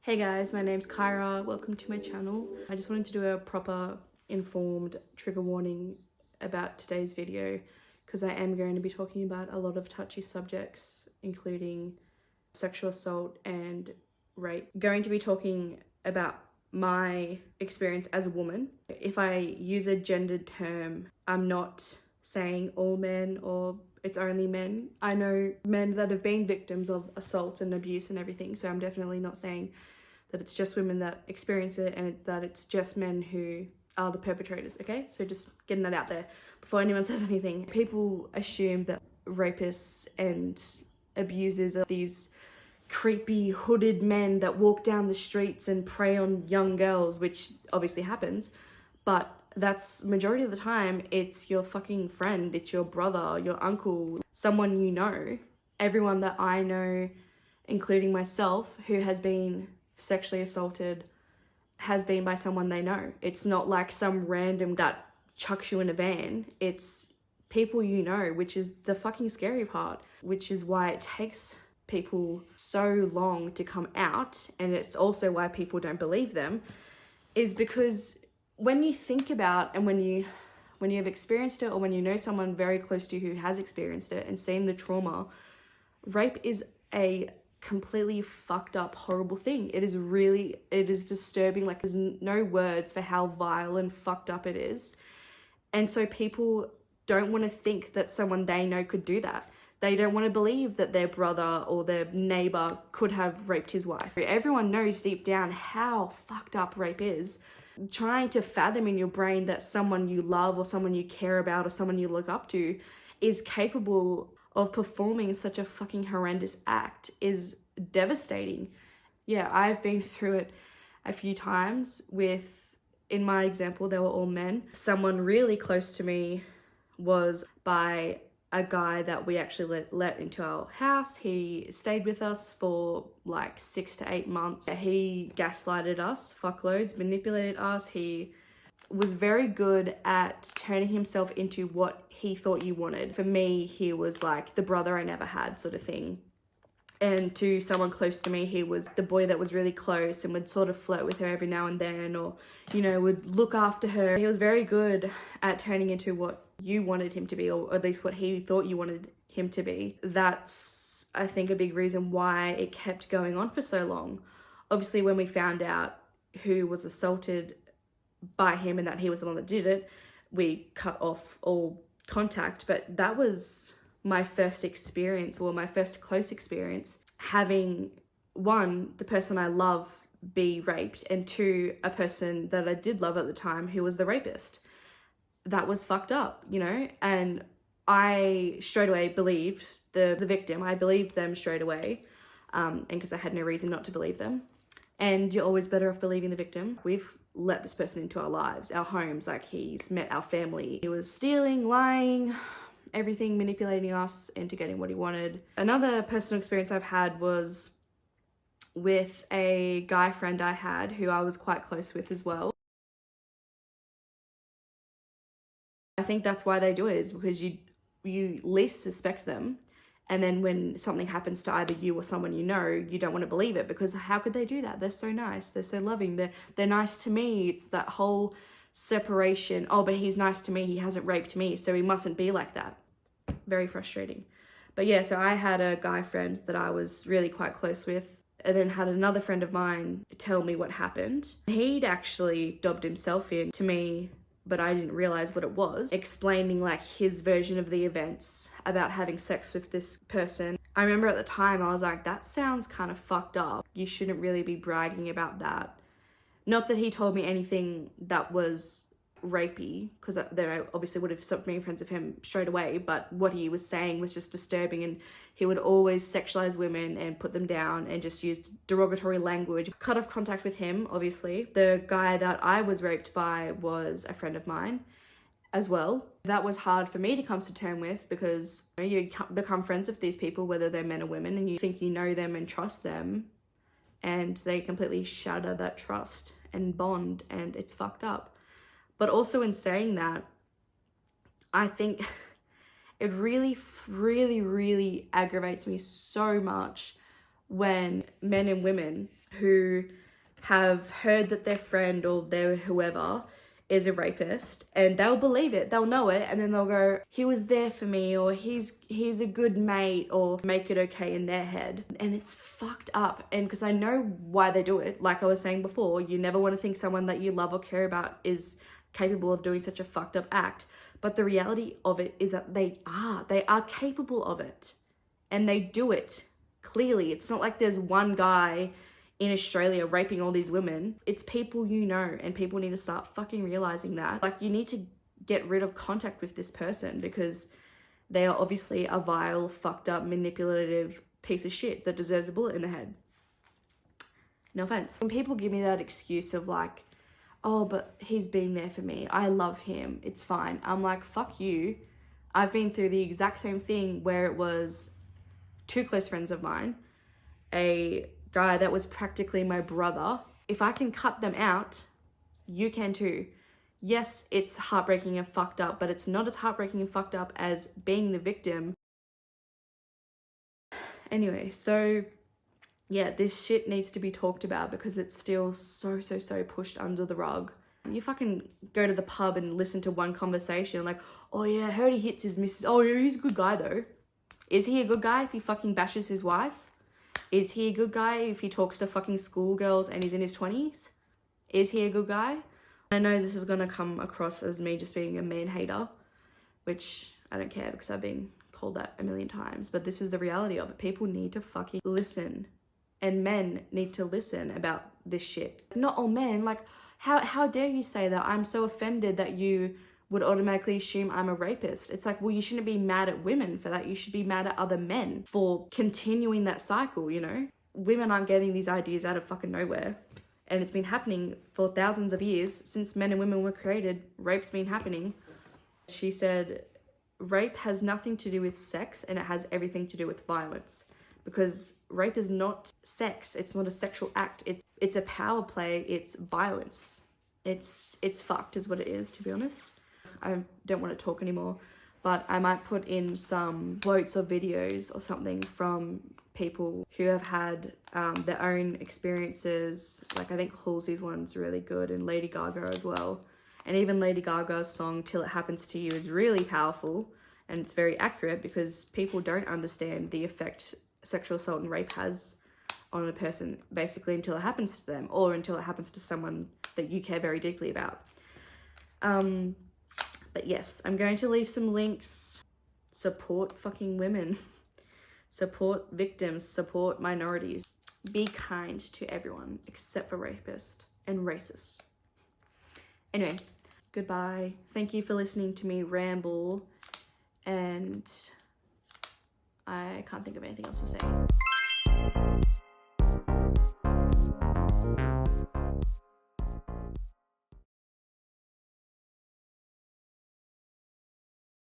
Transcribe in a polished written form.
Hey guys, my name's Kyra. Welcome to my channel. I just wanted to do a proper informed trigger warning about today's video because I am going to be talking about a lot of touchy subjects, including sexual assault and rape. I'm going to be talking about my experience as a woman. If I use a gendered term, I'm not saying all men or it's only men. I know men that have been victims of assault and abuse and everything, so I'm definitely not saying that it's just women that experience it and that it's just men who are the perpetrators, okay? So just getting that out there before anyone says anything. People assume that rapists and abusers are these creepy hooded men that walk down the streets and prey on young girls, which obviously happens, but that's majority of the time it's your fucking friend, it's your brother, your uncle, someone you know. Everyone that I know, including myself, who has been sexually assaulted has been by someone they know. It's not like some random that chucks you in a van. It's people you know, which is the fucking scary part, which is why it takes people so long to come out, and it's also why people don't believe them, is because when you think about and when you've experienced it, or when you know someone very close to you who has experienced it and seen the trauma, rape is a completely fucked up, horrible thing. It is disturbing. Like, there's no words for how vile and fucked up it is. And so people don't want to think that someone they know could do that. They don't want to believe that their brother or their neighbor could have raped his wife. Everyone knows deep down how fucked up rape is. Trying to fathom in your brain that someone you love or someone you care about or someone you look up to is capable of performing such a fucking horrendous act is devastating. Yeah, I've been through it a few times with, in my example, they were all men. Someone really close to me was by a guy that we actually let into our house. He stayed with us for like 6 to 8 months. He gaslighted us, fuckloads, manipulated us. He was very good at turning himself into what he thought you wanted. For me, he was like the brother I never had sort of thing. And to someone close to me, he was the boy that was really close and would sort of flirt with her every now and then, or, you know, would look after her. He was very good at turning into what you wanted him to be, or at least what he thought you wanted him to be. That's, I think, a big reason why it kept going on for so long. Obviously, when we found out who was assaulted by him and that he was the one that did it, we cut off all contact. But that was my first experience, or my first close experience, having, one, the person I love be raped, and two, a person that I did love at the time who was the rapist. That was fucked up, you know? And I straight away believed the victim. I believed them straight away, and because I had no reason not to believe them. And you're always better off believing the victim. We've let this person into our lives, our homes, like he's met our family. He was stealing, lying, everything, manipulating us into getting what he wanted. Another personal experience I've had was with a guy friend I had who I was quite close with as well. I think that's why they do it, is because you least suspect them, and then when something happens to either you or someone you know, you don't want to believe it, because how could they do that? They're so nice, they're so loving, they're nice to me. It's that whole separation. Oh, but he's nice to me, he hasn't raped me, so he mustn't be like that. Very frustrating. But yeah, so I had a guy friend that I was really quite close with, and then had another friend of mine tell me what happened. He'd actually dobbed himself in to me, but I didn't realize what it was, explaining like his version of the events about having sex with this person. I remember at the time I was like, that sounds kind of fucked up. You shouldn't really be bragging about that. Not that he told me anything that was rapey, because then I obviously would have stopped being friends with him straight away, but what he was saying was just disturbing, and he would always sexualize women and put them down and just use derogatory language. Cut off contact with him, obviously. The guy that I was raped by was a friend of mine as well. That was hard for me to come to terms with, because you become friends with these people, whether they're men or women, and you think you know them and trust them, and they completely shatter that trust and bond, and it's fucked up. But also, in saying that, I think it really, really, really aggravates me so much when men and women who have heard that their friend or their whoever is a rapist, and they'll believe it, they'll know it, and then they'll go, he was there for me, or he's a good mate, or make it okay in their head. And it's fucked up. And because I know why they do it, like I was saying before, you never want to think someone that you love or care about is capable of doing such a fucked up act. But the reality of it is that they are capable of it, and they do it clearly. It's not like there's one guy in Australia raping all these women. It's people you know, and people need to start fucking realizing that. Like, you need to get rid of contact with this person because they are obviously a vile, fucked up, manipulative piece of shit that deserves a bullet in the head. No offense. When people give me that excuse of like, oh, but he's been there for me, I love him, it's fine. I'm like, fuck you. I've been through the exact same thing where it was two close friends of mine, a guy that was practically my brother. If I can cut them out, you can too. Yes, it's heartbreaking and fucked up, but it's not as heartbreaking and fucked up as being the victim. Anyway, so yeah, this shit needs to be talked about because it's still so pushed under the rug. You fucking go to the pub and listen to one conversation like, oh yeah, I heard he hits his missus. Oh yeah, he's a good guy though. Is he a good guy if he fucking bashes his wife? Is he a good guy if he talks to fucking schoolgirls and he's in his 20s? Is he a good guy? I know this is gonna come across as me just being a man hater, which I don't care because I've been called that a million times, but this is the reality of it. People need to fucking listen, and men need to listen about this shit. Not all men, like, how dare you say that? I'm so offended that you would automatically assume I'm a rapist. It's like, well, you shouldn't be mad at women for that. You should be mad at other men for continuing that cycle, you know? Women aren't getting these ideas out of fucking nowhere. And it's been happening for thousands of years. Since men and women were created, rape's been happening. She said, rape has nothing to do with sex and it has everything to do with violence. Because rape is not sex. It's not a sexual act. It's a power play. It's violence. It's fucked is what it is, to be honest. I don't want to talk anymore, but I might put in some quotes or videos or something from people who have had their own experiences. Like, I think Halsey's one's really good, and Lady Gaga as well. And even Lady Gaga's song Till It Happens to You is really powerful, and it's very accurate because people don't understand the effect sexual assault and rape has on a person, basically until it happens to them, or until it happens to someone that you care very deeply about. But yes, I'm going to leave some links. Support fucking women. Support victims. Support minorities. Be kind to everyone except for rapists and racists. Anyway, goodbye. Thank you for listening to me ramble. And I can't think of anything else to say.